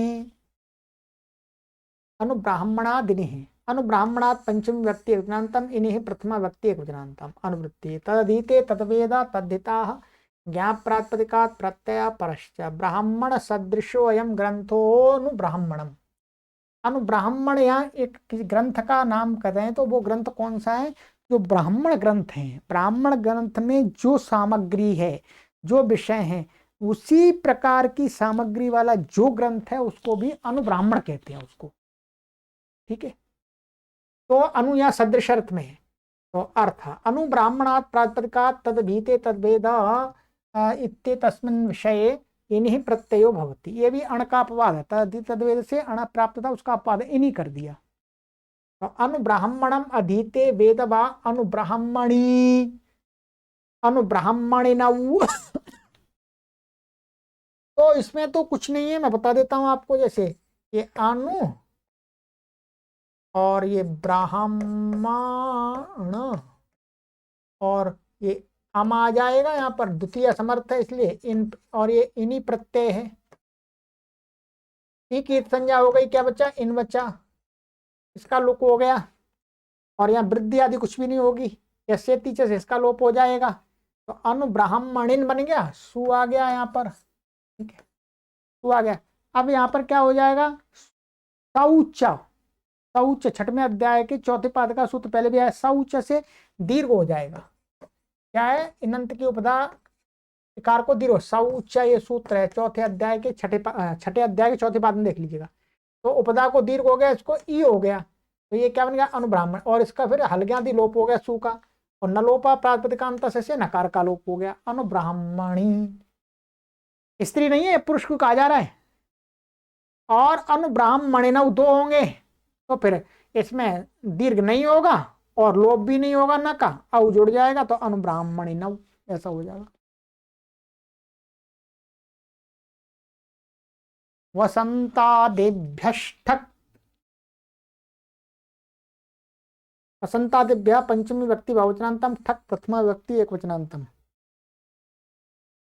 अनुब्राह्मणादिनिः, अनुब्राह्मणात् पंचमी व्यक्ति एकवचनान्तम इनिः प्रथमा व्यक्ति एकवचनान्तम। अनुवृत्ति तदधीते तद्वेद तद्धिताः ज्ञाप प्रातिपदिकात् प्रत्यय परश्च। ब्राह्मण सदृशो अयम ग्रंथोऽनुब्राह्मणम्। अनुब्राह्मण यहाँ एक ग्रंथ का नाम कर रहे हैं, तो वो ग्रंथ कौन सा है, जो ब्राह्मण ग्रंथ है। ब्राह्मण ग्रंथ में जो सामग्री है, जो विषय है, उसी प्रकार की सामग्री वाला जो ग्रंथ है उसको भी अनुब्राह्मण कहते हैं उसको। ठीक है, तो अनु या सदृश अर्थ में है। तो अर्थ अनुब्राह्मणात् प्रातिपदिकात् तद्भीते तद्वेद इत्येतस्मिन् विषये इन्हीं प्रत्ययो भवति। ये भी अण का अपवाद है, तद्वेद से अण प्राप्त था, उसका अपवाद इन्हीं कर दिया। तो अनुब्राह्मणम अधीते वेद वा अनुब्राह्मणी, अनुब्राह्मणिनौ तो इसमें तो कुछ नहीं है, मैं बता देता हूं आपको। जैसे ये अनु और ये ब्राह्मण और ये अम आ जाएगा यहाँ पर, द्वितीय समर्थ है इसलिए इन, और ये इन्हीं प्रत्यय है। ठीक है, संज्ञा हो गई, क्या बचा, इन बचा, इसका लोप हो गया, और यहाँ वृद्धि आदि कुछ भी नहीं होगी, ऐसे टीचर से इसका लोप हो जाएगा। तो अनुब्राह्मणिन बन गया, सु आ गया यहाँ पर। ठीक है, सु आ गया। अब यहाँ पर क्या हो जाएगा, शौच, शौच, छठवें अध्याय के चौथे पाद का सूत्र पहले भी आया, शौच से दीर्घ हो जाएगा। क्या है? इनंत की उपधा कार को दीर्घ, शौच ये सूत्र है, चौथे अध्याय के छठे अध्याय के चौथे पाद में देख लीजिएगा। तो उपधा को दीर्घ हो गया, इसको ई हो गया, तो ये क्या बन गया? अनुब्राह्मण। और इसका फिर हलज्ञादि लोप हो गया सू का, और न लोपा प्रातिपदिकांत से नकार का लोप हो गया, अनुब्राह्मणी। स्त्री नहीं है, पुरुष को कहा जा रहा है। और अनुब्राह्मणी नव दो होंगे, तो फिर इसमें दीर्घ नहीं होगा और लोप भी नहीं होगा, न का औ जुड़ जाएगा, तो अनुब्राह्मणी नव ऐसा हो जाएगा। वसंतादिभ्यष्ठक, वसंतादिभ्य पंचमी व्यक्ति बहुवचनांतम, ठक प्रथमा व्यक्ति एक वचनांतम।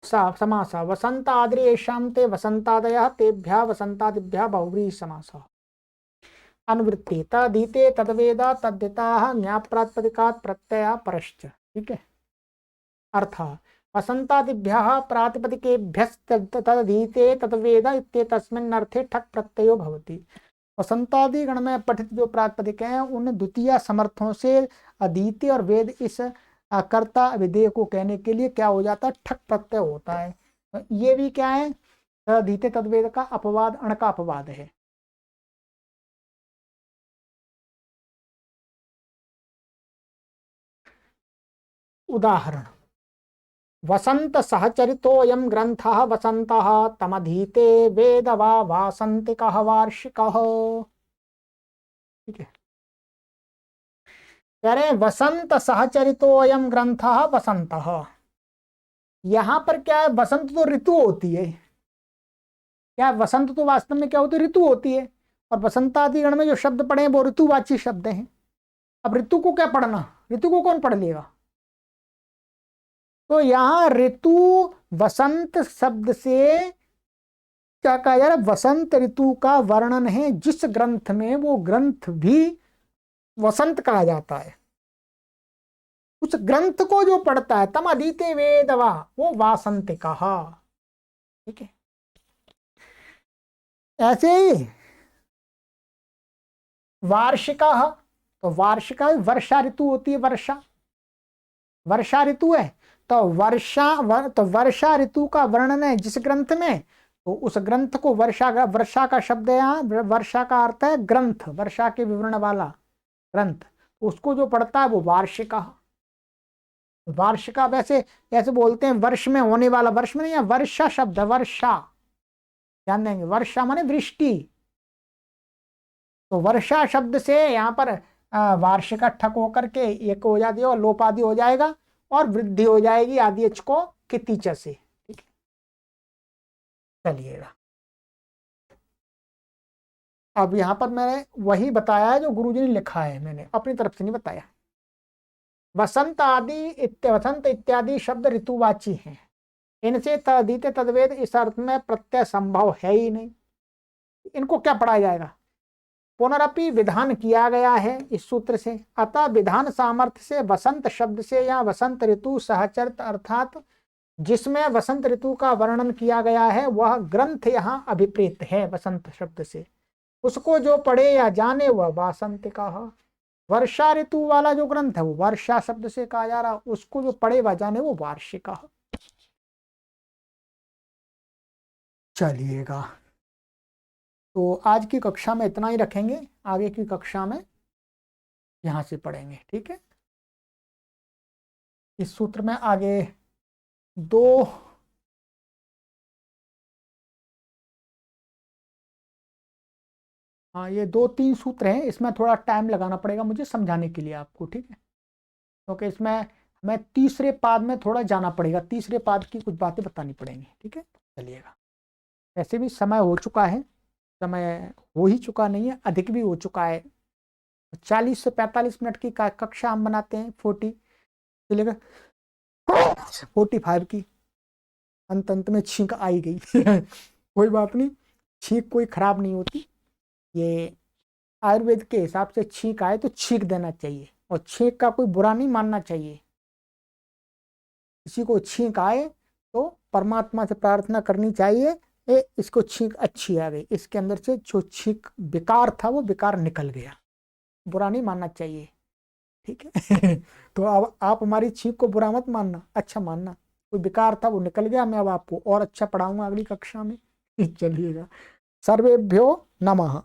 समास वसंताद्रेषां ते वसंतादयः, तेभ्यः वसंतादिभ्यः बहुव्रीहि समासः। अनुवृत्ति तदीते तदवेद तद्दिताः ज्ञाप्रातिपदिकात् प्रत्यय परश्च। ठीक है, अर्थ वसंतादिभ्यः प्रातिपदिकेभ्यस्तदधीते तद्वेद इत्येतस्मिन् अर्थे ठक प्रत्ययो भवति। वसंतादि गण में पठित जो प्रातिपदिक हैं उन द्वितीय समर्थों से अधीते और वेद इस कर्ता विधेय को कहने के लिए क्या हो जाता है? ठक प्रत्यय होता है। ये भी क्या है? अधीते तद्वेद का अपवाद, अण का अपवाद है। उदाहरण, वसंत सहचरितोऽयं ग्रंथः वसंतः तमधीते वेद वा वासंतिकः वार्षिकः। ठीक है, कह रहे वसंत सहचरितोऽयं ग्रंथः वसंतः। यहां पर क्या है? वसंत तो ऋतु होती है। क्या है? वसंत तो वास्तव में क्या होती है? ऋतु होती है। और वसंतादि गण में जो शब्द पढ़े हैं वो ऋतुवाची शब्द हैं। अब ऋतु को क्या पढ़ना? ऋतु को कौन पढ़ लेगा? तो यहां ऋतु वसंत शब्द से क्या कहा जा रहा है? वसंत ऋतु का वर्णन है जिस ग्रंथ में, वो ग्रंथ भी वसंत कहा जाता है। उस ग्रंथ को जो पढ़ता है, तम अधीते वेदवा, वो वासंतिक। ठीक है, ऐसे ही वार्षिका, तो वार्षिका वर्षा ऋतु होती है, वर्षा ऋतु है। तो वर्षा ऋतु का वर्णन है जिस ग्रंथ में, तो उस ग्रंथ को वर्षा का शब्द है यहाँ, वर्षा का अर्थ है ग्रंथ, वर्षा के विवरण वाला ग्रंथ। उसको जो पढ़ता है वो वार्षिका। वार्षिका वैसे ऐसे बोलते हैं वर्ष में होने वाला, वर्ष में नहीं है, वर्षा शब्द, वर्षा ध्यान देंगे, वर्षा माने वृष्टि। तो वर्षा शब्द से यहाँ पर वार्षिका ठक होकर के एक हो जाती है और लोप आदि हो जाएगा और वृद्धि हो जाएगी आदि एच को कितीच से। ठीक है, चलिएगा। अब यहाँ पर मैंने वही बताया है जो गुरुजी ने लिखा है, मैंने अपनी तरफ से नहीं बताया। वसंत इत्यादि शब्द ऋतुवाची हैं, इनसे तदीते तद्वेद इस अर्थ में प्रत्यय संभव है ही नहीं। इनको क्या पढ़ाया जाएगा? पुनरपि विधान किया गया है इस सूत्र से, अतः विधान सामर्थ्य से वसंत शब्द से या वसंत ऋतु सहचरित अर्थात जिसमें वसंत ऋतु का वर्णन किया गया है वह ग्रंथ यहाँ अभिप्रेत है वसंत शब्द से। उसको जो पढ़े या जाने वह वासंतिका। वर्षा ऋतु वाला जो ग्रंथ है वो वर्षा शब्द से कहा जा रहा, उसको जो पढ़े व जाने वो वार्षिका। चलिएगा, तो आज की कक्षा में इतना ही रखेंगे, आगे की कक्षा में यहां से पढ़ेंगे। ठीक है, इस सूत्र में आगे दो हाँ ये 2-3 सूत्र हैं, इसमें थोड़ा टाइम लगाना पड़ेगा मुझे समझाने के लिए आपको। ठीक है, क्योंकि इसमें हमें तीसरे पाद में थोड़ा जाना पड़ेगा, तीसरे पाद की कुछ बातें बतानी पड़ेंगी। ठीक है, चलिएगा। ऐसे भी समय हो चुका है, समय हो ही चुका नहीं है, अधिक भी हो चुका है। 40 से 45 मिनट की कक्षा हम बनाते हैं, 45 की। अंत में छींक आई गई कोई बात नहीं, छींक कोई खराब नहीं होती। ये आयुर्वेद के हिसाब से छींक आए तो छींक देना चाहिए, और छींक का कोई बुरा नहीं मानना चाहिए। किसी को छींक आए तो परमात्मा से प्रार्थना करनी चाहिए, इसको छींक अच्छी आ गई, इसके अंदर से जो छींक बेकार था वो बेकार निकल गया। बुरा नहीं मानना चाहिए, ठीक है। तो अब आप हमारी छींक को बुरा मत मानना, अच्छा मानना। कोई बेकार था वो निकल गया, मैं अब आपको और अच्छा पढ़ाऊंगा अगली कक्षा में। चलिएगा, सर्वेभ्यो नमः।